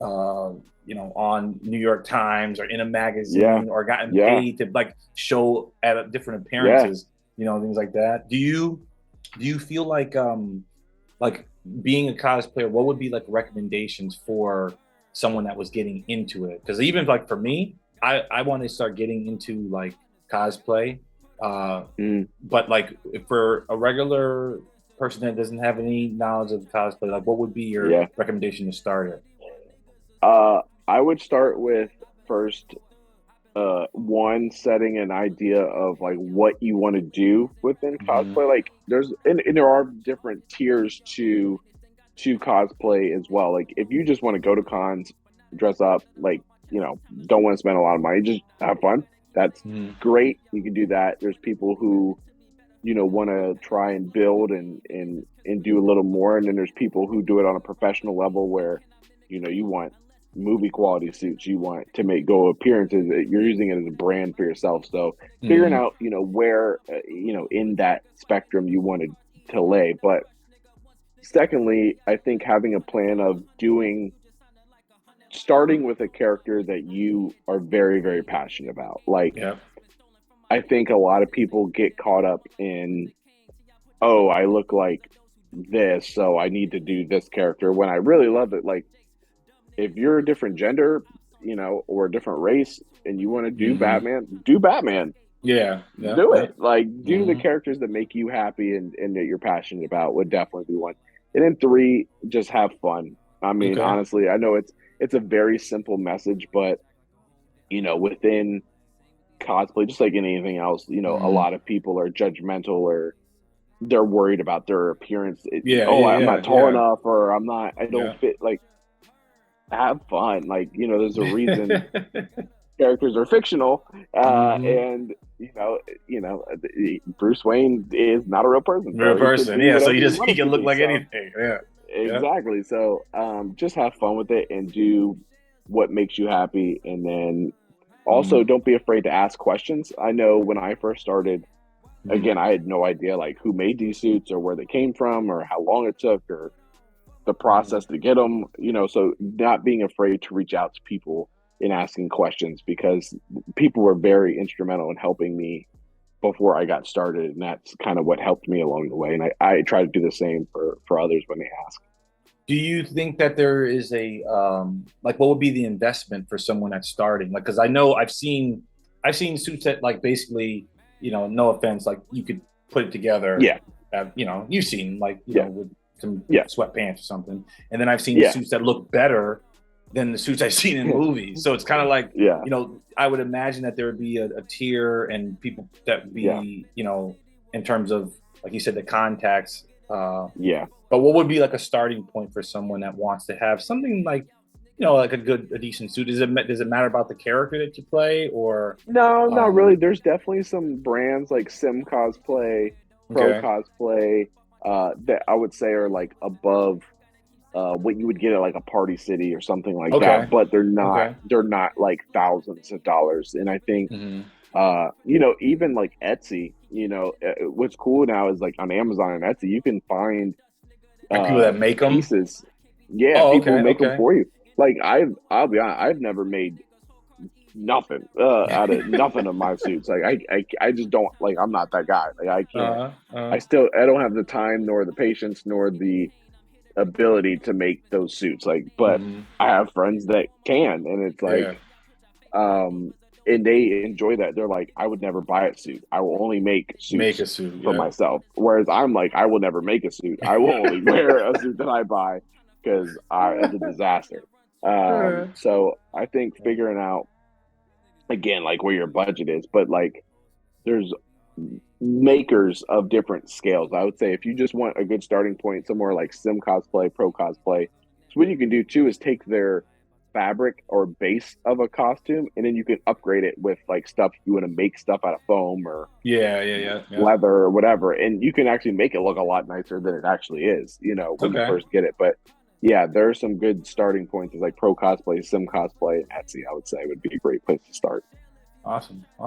on New York Times or in a Yeah. magazine or gotten Yeah. paid to like show at different Yeah. appearances, things like that. Do you feel like being a cosplayer, what would be like recommendations for someone that was getting into it? Because even like for me, I want to start getting into like cosplay. Uh, Mm. but like for a regular person that doesn't have any knowledge of cosplay, like what would be your Yeah. recommendation to start it? I would start with first, one, setting an idea of like what you want to do within Hmm. cosplay. Like and there are different tiers to cosplay as well. Like if you just want to go to cons, dress up, like, don't want to spend a lot of money, just have fun. That's Hmm. great. You can do that. There's people who, want to try and build and do a little more. And then there's people who do it on a professional level where, you want movie quality suits, you want to make go appearances. You're using it as a brand for yourself. So figuring Hmm. out, where, in that spectrum you wanted to lay. But secondly, I think having a plan of starting with a character that you are very, very passionate about. Like, Yeah. I think a lot of people get caught up in, oh, I look like this, so I need to do this character, when I really love it. Like, if you're a different gender, or a different race, and you want to do Hmm. Batman, do Batman. Yeah. Yeah. Do it. Right. Like, do the Hmm. characters that make you happy and that you're passionate about would definitely be one. And then three, just have fun. I mean, Okay. honestly, I know it's a very simple message, but within cosplay, just like anything else, a Hmm. lot of people are judgmental, or they're worried about their appearance. Yeah. Oh, Yeah. I'm Yeah. not tall Yeah. enough, or I don't Yeah. fit. Like, have fun. Like, there's a reason characters are fictional, Hmm. and Bruce Wayne is not a real person, Real so he could person. be Yeah. So whatever he he just he wanted can to look be. like So anything. Yeah. Yeah. exactly. So just have fun with it and do what makes you happy, and then also Hmm. don't be afraid to ask questions. I know when I first started, Hmm. again, I had no idea like who made these suits or where they came from or how long it took or the Hmm. process to get them, so not being afraid to reach out to people and asking questions, because people were very instrumental in helping me before I got started. And that's kind of what helped me along the way. And I try to do the same for others when they ask. Do you think that there is a like what would be the investment for someone that's starting? Like, because I know I've seen suits that like basically, no offense, like you could put it together. Yeah. You've seen like Yeah. with some Yeah. sweatpants or something, and then I've seen Yeah. suits that look better than the suits I've seen in movies. So it's kind of like Yeah. I would imagine that there would be a tier and people that would Yeah. be in terms of like you said the contacts. Yeah. But what would be like a starting point for someone that wants to have something like, like a decent suit? Does it matter about the character that you play or, No, not really. um, There's definitely some brands like Sim Cosplay, Pro okay, Cosplay, that I would say are like above what you would get at like a Party City or something like that, okay, but okay, they're not like thousands of dollars. And I think hmm, even like Etsy, what's cool now is like on Amazon and Etsy, you can find like people that make them. pieces. Yeah, Oh, people okay, make them okay, for you. Like I'll be honest, I've never made nothing out of nothing of my suits. Like I just don't, like, I'm not that guy. Like I can't. uh, uh, I don't have the time nor the patience nor the ability to make those suits. Like, but hmm, I have friends that can, and it's like, yeah, um, and they enjoy that. They're like, I would never buy a suit. I will only make make suits a suit, for yeah, myself. Whereas I'm like, I will never make a suit. I will only wear a suit that I buy because it's a disaster. yeah, So I think figuring out again like where your budget is, but like there's makers of different scales. I would say if you just want a good starting point, somewhere like Sim Cosplay, Pro Cosplay, so what you can do too is take their fabric or base of a costume, and then you can upgrade it with like stuff you want to make stuff out of foam or yeah, yeah, yeah, yeah. leather or whatever, and you can actually make it look a lot nicer than it actually is. When you Okay, first get it, but. Yeah, there are some good starting points. Like Pro Cosplay, Sim Cosplay, and Etsy. I would say would be a great place to start. awesome.